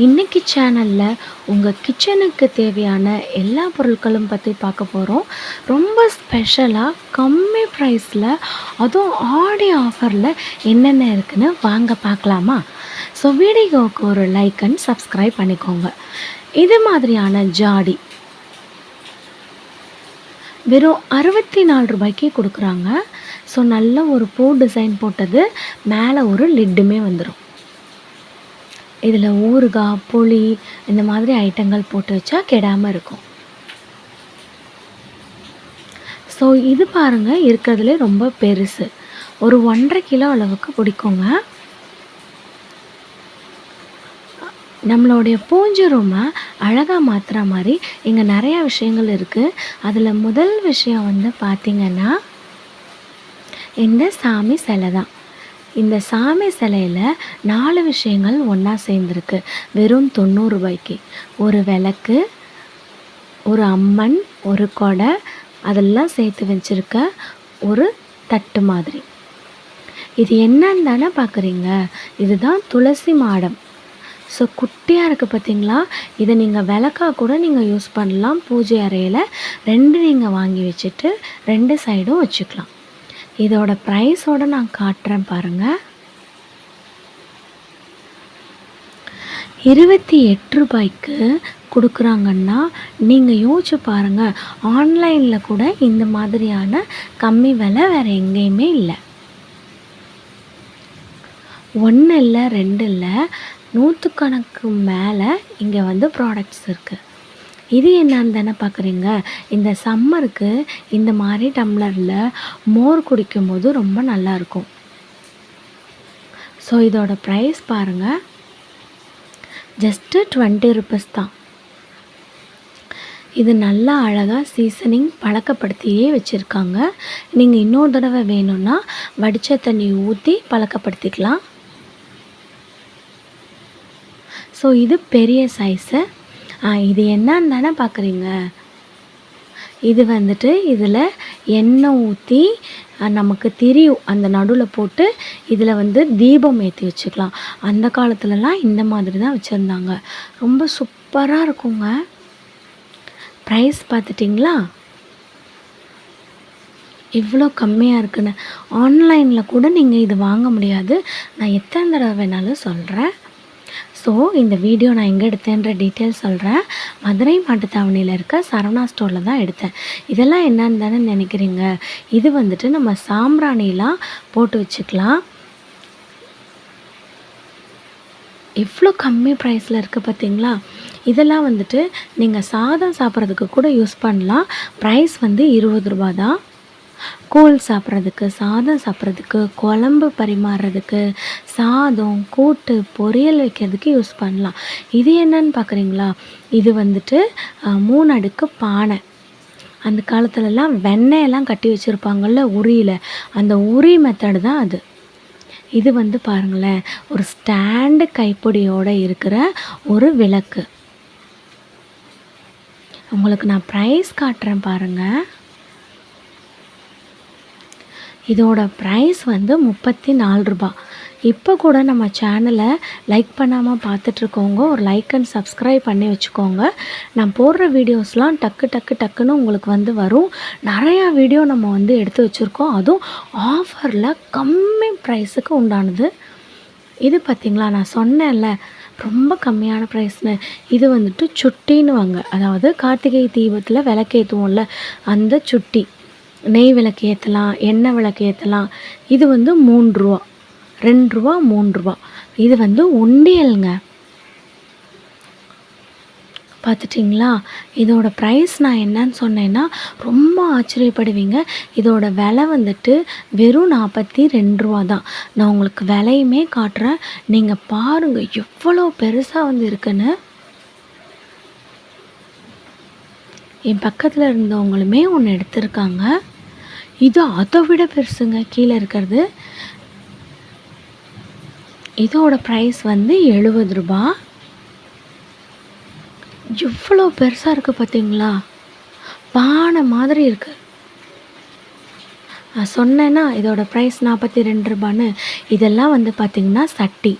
இன்னைக்கு சேனலில் உங்கள் கிச்சனுக்கு தேவையான எல்லா பொருட்களும் பற்றி பார்க்க போகிறோம். ரொம்ப ஸ்பெஷலாக கம்மி ப்ரைஸில், அதுவும் ஆடி ஆஃபரில் என்னென்ன இருக்குன்னு வாங்க பார்க்கலாமா? ஸோ வீடியோவுக்கு ஒரு லைக் அண்ட் சப்ஸ்கிரைப் பண்ணிக்கோங்க. இது மாதிரியான ஜாடி வெறும் 64 ரூபாய்க்கு கொடுக்குறாங்க. ஸோ நல்ல ஒரு பூ டிசைன் போட்டது, மேலே ஒரு லிட்டுமே வந்துடும். இதில் ஊறுகாய், புளி இந்த மாதிரி ஐட்டங்கள் போட்டு வச்சா கெடாமல் இருக்கும். ஸோ இது பாருங்கள், இருக்கிறதுலே ரொம்ப பெருசு. ஒரு 1.5 கிலோ அளவுக்கு பிடிக்குங்க. நம்மளுடைய பூஜை ரூமை அழகாக மாற்றுற மாதிரி இங்கே நிறையா விஷயங்கள் இருக்குது. அதில் முதல் விஷயம் வந்து பார்த்திங்கன்னா, இந்த சாமி சிலை தான். இந்த சாமி சிலையில் 4 விஷயங்கள் ஒன்றா சேர்ந்துருக்கு. வெறும் 90 ரூபாய்க்கு. ஒரு விளக்கு, ஒரு அம்மன், ஒரு கொடை, அதெல்லாம் சேர்த்து வச்சுருக்க ஒரு தட்டு மாதிரி. இது என்னன்னு தானே பார்க்குறீங்க? இதுதான் துளசி மாடம். ஸோ குட்டியாக இருக்குது பார்த்தீங்களா? இதை நீங்கள் விளக்காக கூட நீங்கள் யூஸ் பண்ணலாம். பூஜை அறையில் 2 நீங்கள் வாங்கி வச்சுட்டு 2 சைடும் வச்சுக்கலாம். இதோட ப்ரைஸோடு நான் காட்டுறேன் பாருங்கள். 28 ரூபாய்க்கு கொடுக்குறாங்கன்னா நீங்கள் யோசிச்சு பாருங்கள். ஆன்லைனில் கூட இந்த மாதிரியான கம்மி விலை வேறு எங்கேயுமே இல்லை. 1 இல்லை 2 இல்லை, 100கணக்கு மேலே இங்கே வந்து ப்ராடக்ட்ஸ் இருக்குது. இது என்னன்னு தானே பார்க்குறீங்க? இந்த சம்மருக்கு இந்த மாதிரி டம்ளரில் மோர் குடிக்கும்போது ரொம்ப நல்லாயிருக்கும். ஸோ இதோட ப்ரைஸ் பாருங்கள், ஜஸ்ட்டு 20 ரூபீஸ் தான். இது நல்லா அழகாக சீசனிங் பழக்கப்படுத்தியே வச்சுருக்காங்க. நீங்கள் இன்னொரு தடவை வேணும்னா வடித்த தண்ணி ஊற்றி பழக்கப்படுத்திக்கலாம். ஸோ இது பெரிய சைஸு. இது என்னன்னு தானே பார்க்குறீங்க? இது வந்துட்டு இதில் எண்ணெய் ஊற்றி நமக்கு திரியும் அந்த நடுவில் போட்டு இதில் வந்து தீபம் ஏற்றி வச்சுக்கலாம். அந்த காலத்துலலாம் இந்த மாதிரி தான் வச்சுருந்தாங்க. ரொம்ப சூப்பராக இருக்குங்க. ப்ரைஸ் பார்த்துட்டிங்களா? இவ்வளோ கம்மியாக இருக்குன்னு. ஆன்லைனில் கூட நீங்கள் இது வாங்க முடியாது. நான் எத்தனை தடவை வேணாலும் சொல்கிறேன். ஸோ இந்த வீடியோ நான் எங்கே எடுத்தேன்ற டீட்டெயில்ஸ் சொல்கிறேன். மதுரை மாட்டுத்தாவணியில் இருக்க சரவணா ஸ்டோரில் தான் எடுத்தேன். இதெல்லாம் என்னன்னு தானே நினைக்கிறீங்க? இது வந்துட்டு நம்ம சாம்பிராணிலாம் போட்டு வச்சுக்கலாம். எவ்வளோ கம்மி ப்ரைஸில் இருக்குது பார்த்தீங்களா? இதெல்லாம் வந்துட்டு நீங்கள் சாதம் சாப்பிட்றதுக்கு கூட யூஸ் பண்ணலாம். ப்ரைஸ் வந்து 20 ரூபா தான். கூழ் சாப்பிட்றதுக்கு, சாதம் சாப்பிட்றதுக்கு, குழம்பு பரிமாறுறதுக்கு, சாதம், கூட்டு, பொரியல் வைக்கிறதுக்கு யூஸ் பண்ணலாம். இது என்னன்னு பார்க்குறீங்களா? இது வந்துட்டு 3 அடுக்கு பானை. அந்த காலத்துலலாம் வெண்ணெயெல்லாம் கட்டி வச்சுருப்பாங்கள்ல உரியில், அந்த உரி மெத்தடு தான் அது. இது வந்து பாருங்களேன், ஒரு ஸ்டாண்டு கைப்பிடியோடு இருக்கிற ஒரு விளக்கு. உங்களுக்கு நான் ப்ரைஸ் காட்டுறேன் பாருங்கள். இதோட ப்ரைஸ் வந்து 34 ரூபா. இப்போ கூட நம்ம சேனலை லைக் பண்ணாமல் பார்த்துட்ருக்கோங்க, ஒரு லைக் அண்ட் சப்ஸ்கிரைப் பண்ணி வச்சுக்கோங்க. நான் போடுற வீடியோஸ்லாம் டக்குன்னு உங்களுக்கு வந்து வரும். நிறையா வீடியோ நம்ம வந்து எடுத்து வச்சுருக்கோம், அதுவும் ஆஃபரில் கம்மி ப்ரைஸுக்கு உண்டானது. இது பார்த்திங்களா, நான் சொன்னேன்ல ரொம்ப கம்மியான ப்ரைஸ்னு. இது வந்துட்டு சுட்டின்னுவாங்க. அதாவது கார்த்திகை தீபத்தில் விளக்கேற்றுவோம்ல, அந்த சுட்டி. நெய் விளக்கு ஏற்றலாம், எண்ணெய் விளக்கு ஏற்றலாம். இது வந்து 3 ரூபா, 2 ரூபா, 3 ரூபா. இது வந்து உண்டியலுங்க. பார்த்துட்டிங்களா? இதோட ப்ரைஸ் நான் என்னன்னு சொன்னேன்னா ரொம்ப ஆச்சரியப்படுவீங்க. இதோட விலை வந்துட்டு வெறும் 42 ரூபா தான். நான் உங்களுக்கு விலையுமே காட்டுறேன், நீங்கள் பாருங்கள் எவ்வளோ பெருசாக வந்து இருக்குன்னு. என் பக்கத்தில் இருந்தவங்களுமே ஒன்று எடுத்திருக்காங்க. இது அதை விட பெருசுங்க கீழே இருக்கிறது. இதோட ப்ரைஸ் வந்து 70 ரூபா. எவ்வளோ பெருசாக இருக்குது பார்த்தீங்களா? பானை மாதிரி இருக்குது. சொன்னேன்னா இதோட ப்ரைஸ் 42 ரூபான்னு. இதெல்லாம் வந்து பார்த்திங்கன்னா சட்டி,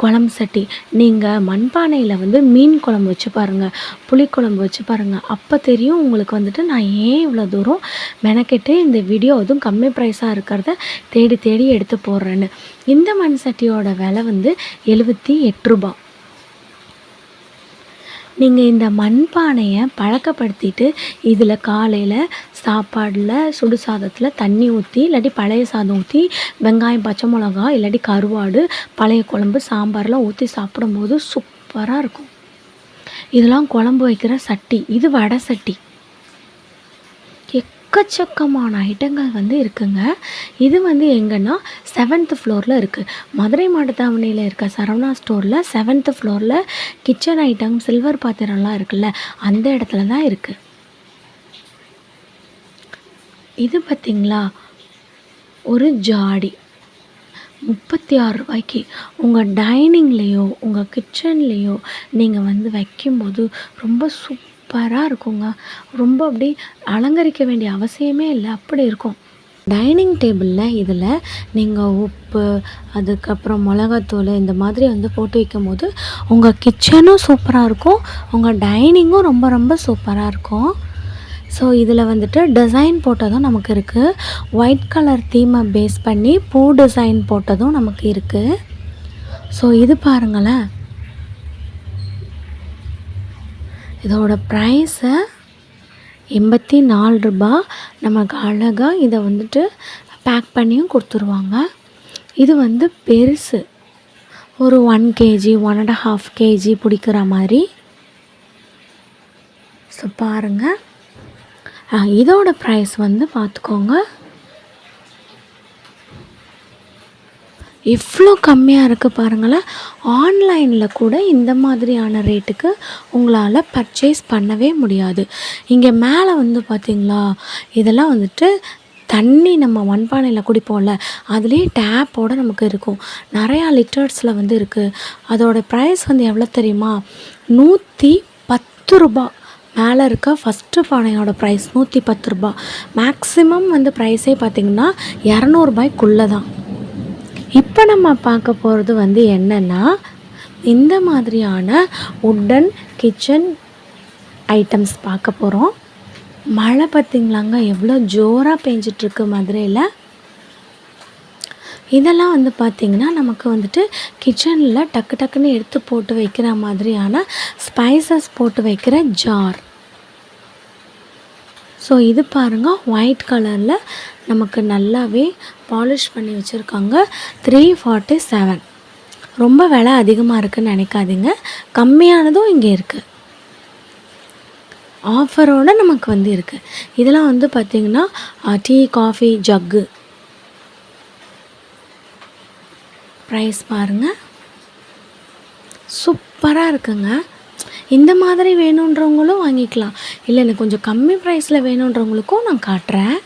குழம்பு சட்டி. நீங்கள் மண்பானையில் வந்து மீன் குழம்பு வச்சு பாருங்கள், புளிக்குழம்பு வச்சு பாருங்கள். அப்போ தெரியும் உங்களுக்கு வந்துட்டு நான் ஏன் இவ்வளோ தூரம் மெனக்கெட்டு இந்த வீடியோ அதுவும் கம்மி ப்ரைஸாக இருக்கிறத தேடி தேடி எடுத்து போடுறேன்னு. இந்த மண் சட்டியோட விலை வந்து 78 ரூபா. நீங்கள் இந்த மண்பானையை பழக்கப்படுத்திட்டு இதில் காலையில் சாப்பாடில் சுடு சாதத்தில் தண்ணி ஊற்றி இல்லாட்டி பழைய சாதம் ஊற்றி வெங்காயம் பச்சை மிளகா இல்லாட்டி கருவாடு பழைய குழம்பு சாம்பார்லாம் ஊற்றி சாப்பிடும்போது சூப்பராக இருக்கும். இதெல்லாம் குழம்பு வைக்கிற சட்டி. இது வடை சட்டி. எக்கச்சக்கமான ஐட்டங்கள் வந்து இருக்குங்க. இது வந்து எங்கன்னா 7th ஃப்ளோரில் இருக்குது. மதுரை மாட்டுத்தாவணியில் இருக்க சரவணா ஸ்டோரில் 7th ஃப்ளோரில் கிச்சன் ஐட்டம் சில்வர் பாத்திரம்லாம் இருக்குல்ல, அந்த இடத்துல தான் இருக்குது. இது பார்த்திங்களா, ஒரு ஜாடி 36 ரூபாய்க்கு. உங்கள் டைனிங்லேயோ உங்கள் கிச்சன்லேயோ நீங்கள் வந்து வைக்கும்போது ரொம்ப சூப்பராக இருக்குங்க. ரொம்ப அப்படி அலங்கரிக்க வேண்டிய அவசியமே இல்லை, அப்படி இருக்கும். டைனிங் டேபிளில் இதில் நீங்கள் உப்பு, அதுக்கப்புறம் மிளகாத்தூள் இந்த மாதிரி வந்து போட்டு வைக்கும்போது உங்கள் கிச்சனும் சூப்பராக இருக்கும், உங்கள் டைனிங்கும் ரொம்ப ரொம்ப சூப்பராக இருக்கும். ஸோ இதில் வந்துட்டு டிசைன் போட்டதும் நமக்கு இருக்குது. ஒயிட் கலர் தீமை பேஸ் பண்ணி பூ டிசைன் போட்டதும் நமக்கு இருக்குது. ஸோ இது பாருங்களேன், இதோட ப்ரைஸை 84 ரூபா. நமக்கு அழகாக இதை வந்துட்டு பேக் பண்ணியும் கொடுத்துருவாங்க. இது வந்து பெருசு, ஒரு 1 kg 1.5 kg பிடிக்கிற மாதிரி. ஸோ பாருங்கள், இதோட ப்ரைஸ் வந்து பார்த்துக்கோங்க, இவ்வளோ கம்மியாக இருக்குது பாருங்களேன். ஆன்லைனில் கூட இந்த மாதிரியான ரேட்டுக்கு உங்களால் பர்ச்சேஸ் பண்ணவே முடியாது. இங்கே மேலே வந்து பார்த்திங்களா, இதெல்லாம் வந்துட்டு தண்ணி நம்ம மண்பானையில் குடிப்போம்ல, அதுலேயே டேப்போடு நமக்கு இருக்கும். நிறையா லிட்டர்ஸில் வந்து இருக்குது. அதோடய ப்ரைஸ் வந்து எவ்வளோ தெரியுமா, 110 ரூபா. மேலே இருக்க ஃபஸ்ட்டு பானையோட ப்ரைஸ் 110 ரூபா. மேக்ஸிமம் வந்து ப்ரைஸே பார்த்திங்கன்னா 200 ரூபாய்க்குள்ளே தான். இப்போ நம்ம பார்க்க போகிறது வந்து என்னென்னா, இந்த மாதிரியான உட்டன் கிச்சன் ஐட்டம்ஸ் பார்க்க போகிறோம். மழை பார்த்திங்களாங்க எவ்வளோ ஜோராக பெஞ்சிட்ருக்கு மதுரையில். இதெல்லாம் வந்து பார்த்திங்கன்னா நமக்கு வந்துட்டு கிச்சனில் டக்கு டக்குன்னு எடுத்து போட்டு வைக்கிற மாதிரியான ஸ்பைசஸ் போட்டு வைக்கிற ஜார். ஸோ இது பாருங்கள், ஒயிட் கலரில் நமக்கு நல்லாவே பாலிஷ் பண்ணி வச்சுருக்காங்க. 347. ரொம்ப விலை அதிகமாக இருக்குதுன்னு நினைக்காதீங்க, கம்மியானதும் இங்கே இருக்குது, ஆஃபரோடு நமக்கு வந்து இருக்குது. இதெல்லாம் வந்து பார்த்திங்கன்னா டீ காஃபி ஜக்கு. ப்ரைஸ் பாருங்கள், சூப்பராக இருக்குங்க. இந்த மாதிரி வேணுன்றவங்களும் வாங்கிக்கலாம், இல்லை எனக்கு கொஞ்சம் கம்மி ப்ரைஸில் வேணுன்றவங்களுக்கும் நான் காட்டுறேன்.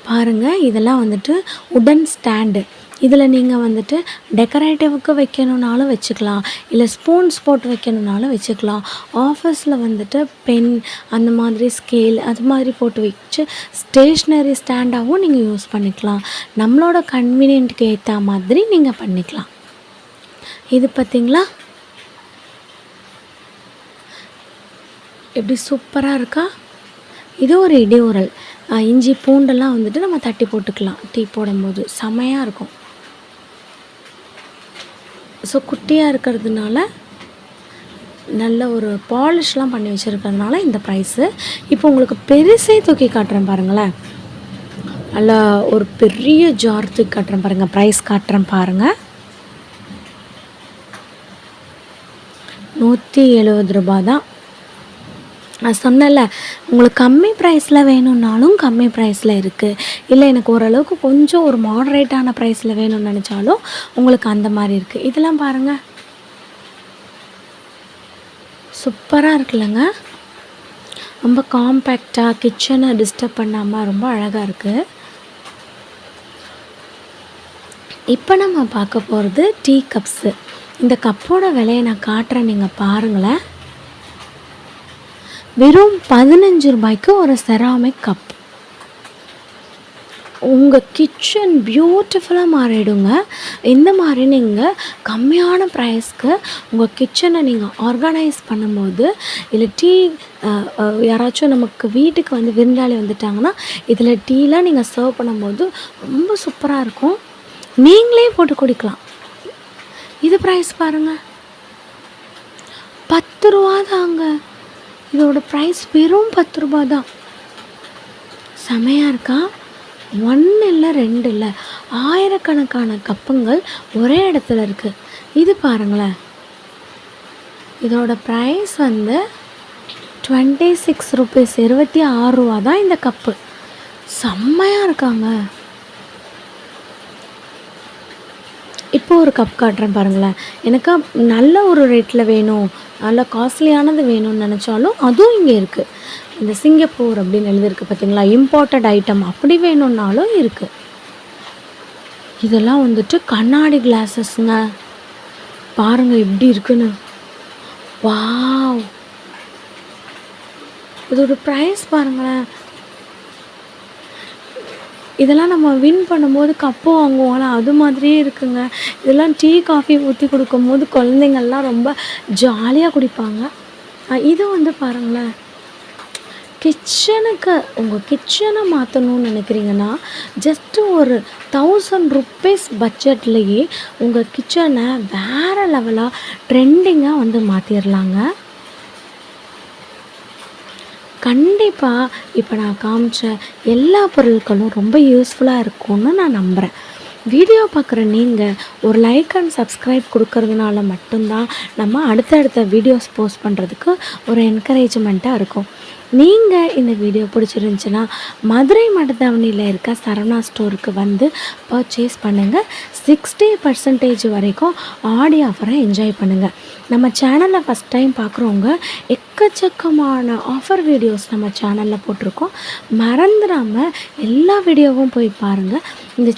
பாருங்கள், இதெல்லாம் வந்துட்டு உடன் ஸ்டாண்டு. இதில் நீங்கள் வந்துட்டு டெக்கரேட்டிவ்க்கு வைக்கணுன்னாலும் வச்சுக்கலாம், இல்லை ஸ்பூன்ஸ் போட்டு வைக்கணுன்னாலும் வச்சுக்கலாம். ஆஃபீஸில் வந்துட்டு பென் அந்த மாதிரி ஸ்கேல் அது மாதிரி போட்டு வச்சு ஸ்டேஷ்னரி ஸ்டாண்டாகவும் நீங்கள் யூஸ் பண்ணிக்கலாம். நம்மளோட கன்வீனியன்ட்டுக்கு ஏற்ற மாதிரி நீங்கள் பண்ணிக்கலாம். இது பார்த்திங்களா எப்படி சூப்பராக இருக்கா. இது ஒரு இடி உரல். இஞ்சி பூண்டெல்லாம் வந்துட்டு நம்ம தட்டி போட்டுக்கலாம் டீ போடும்போது, செமையாக இருக்கும். ஸோ குட்டியாக இருக்கிறதுனால நல்ல ஒரு பாலிஷ்லாம் பண்ணி வச்சுருக்கிறதுனால இந்த ப்ரைஸு. இப்போ உங்களுக்கு பெருசே தூக்கி காட்டுறேன் பாருங்களேன், நல்லா ஒரு பெரிய ஜார் தூக்கி காட்டுறேன் பாருங்கள், ப்ரைஸ் காட்டுறேன் பாருங்கள். 170 ரூபா தான். நான் சொன்னல, உங்களுக்கு கம்மி ப்ரைஸில் வேணும்னாலும் கம்மி ப்ரைஸில் இருக்குது, இல்லை எனக்கு ஓரளவுக்கு கொஞ்சம் ஒரு மாடரேட்டான ப்ரைஸில் வேணும்னு நினச்சாலும் உங்களுக்கு அந்த மாதிரி இருக்குது. இதெல்லாம் பாருங்கள், சூப்பராக இருக்குல்லங்க. ரொம்ப காம்பேக்டாக கிச்சனை டிஸ்டர்ப் பண்ணாமல் ரொம்ப அழகாக இருக்குது. இப்போ நம்ம பார்க்க போகிறது டீ கப்ஸு. இந்த கப்போட விலையை நான் காட்டுறேன், நீங்கள் பாருங்களேன். வெறும் 15 ரூபாய்க்கு ஒரு செராமிக் கப். உங்கள் கிச்சன் பியூட்டிஃபுல்லாக மாறிடுங்க. இந்த மாதிரி நீங்கள் கம்மியான ப்ரைஸ்க்கு உங்கள் கிச்சனை நீங்கள் ஆர்கனைஸ் பண்ணும்போது, இல்லை டீ யாராச்சும் நமக்கு வீட்டுக்கு வந்து விருந்தாளி வந்துட்டாங்கன்னா இதில் டீலாம் நீங்கள் சர்வ் பண்ணும்போது ரொம்ப சூப்பராக இருக்கும். நீங்களே போட்டு குடிக்கலாம். இது ப்ரைஸ் பாருங்கள், 10 ரூபா தாங்க. இதோட ப்ரைஸ் வெறும் 10 ரூபா தான். செமையாக இருக்கா? 1 இல்லை 2 இல்லை, ஆயிரக்கணக்கான கப்புங்கள் ஒரே இடத்துல இருக்குது. இது பாருங்களேன், இதோட ப்ரைஸ் வந்து 26 ருபீஸ், 26 ரூபா தான் இந்த கப்பு. செம்மையாக இருக்காங்க. இப்போ ஒரு கப் காட்டுறேன் பாருங்களேன். எனக்கு நல்ல ஒரு ரேட்டில் வேணும், நல்ல காஸ்ட்லியானது வேணும்னு நினச்சாலும் அதுவும் இங்கே இருக்குது. இந்த சிங்கப்பூர் அப்படின்னு எழுதியிருக்கு பார்த்தீங்களா, இம்போர்ட்டட் ஐட்டம் அப்படி வேணும்னாலும் இருக்குது. இதெல்லாம் வந்துட்டு கண்ணாடி கிளாஸஸ்ங்க. பாருங்கள் எப்படி இருக்குன்னு. வாவ், இதோட ப்ரைஸ் பாருங்களேன். இதெல்லாம் நம்ம வின் பண்ணும்போது கப்பு வாங்குவோம்ல, அது மாதிரியே இருக்குங்க. இதெல்லாம் டீ காஃபி ஊற்றி கொடுக்கும்போது குழந்தைங்கள்லாம் ரொம்ப ஜாலியாக குடிப்பாங்க. இது வந்து பாருங்களேன், கிச்சனுக்கு உங்கள் கிச்சனை மாற்றணும்னு நினைக்கிறீங்கன்னா ஜஸ்ட்டு ஒரு 1000 ருப்பீஸ் பட்ஜெட்லேயே உங்கள் கிச்சனை வேறு லெவலாக ட்ரெண்டிங்காக வந்து மாற்றிடலாங்க. கண்டிப்பாக இப்போ நான் காமிச்ச எல்லா பொருட்களும் ரொம்ப யூஸ்ஃபுல்லாக இருக்கும்னு நான் நம்புகிறேன். வீடியோ பார்க்குற நீங்கள் ஒரு லைக் அண்ட் சப்ஸ்கிரைப் கொடுக்கறதுனால மட்டும்தான் நம்ம அடுத்தடுத்த வீடியோஸ் போஸ்ட் பண்ணுறதுக்கு ஒரு என்கரேஜ்மெண்ட்டாக இருக்கும். நீங்கள் இந்த வீடியோ பிடிச்சிருந்துச்சுன்னா மதுரை மடத்தவணியில் இருக்க சரவணா ஸ்டோருக்கு வந்து பர்ச்சேஸ் பண்ணுங்கள். 60% வரைக்கும் ஆடி ஆஃபரை என்ஜாய் பண்ணுங்கள். நம்ம சேனலில் ஃபஸ்ட் டைம் பார்க்குறவங்க எக்கச்சக்கமான ஆஃபர் வீடியோஸ் நம்ம சேனலில் போட்டிருக்கோம். மறந்துடாமல் எல்லா வீடியோவும் போய் பாருங்கள். இந்த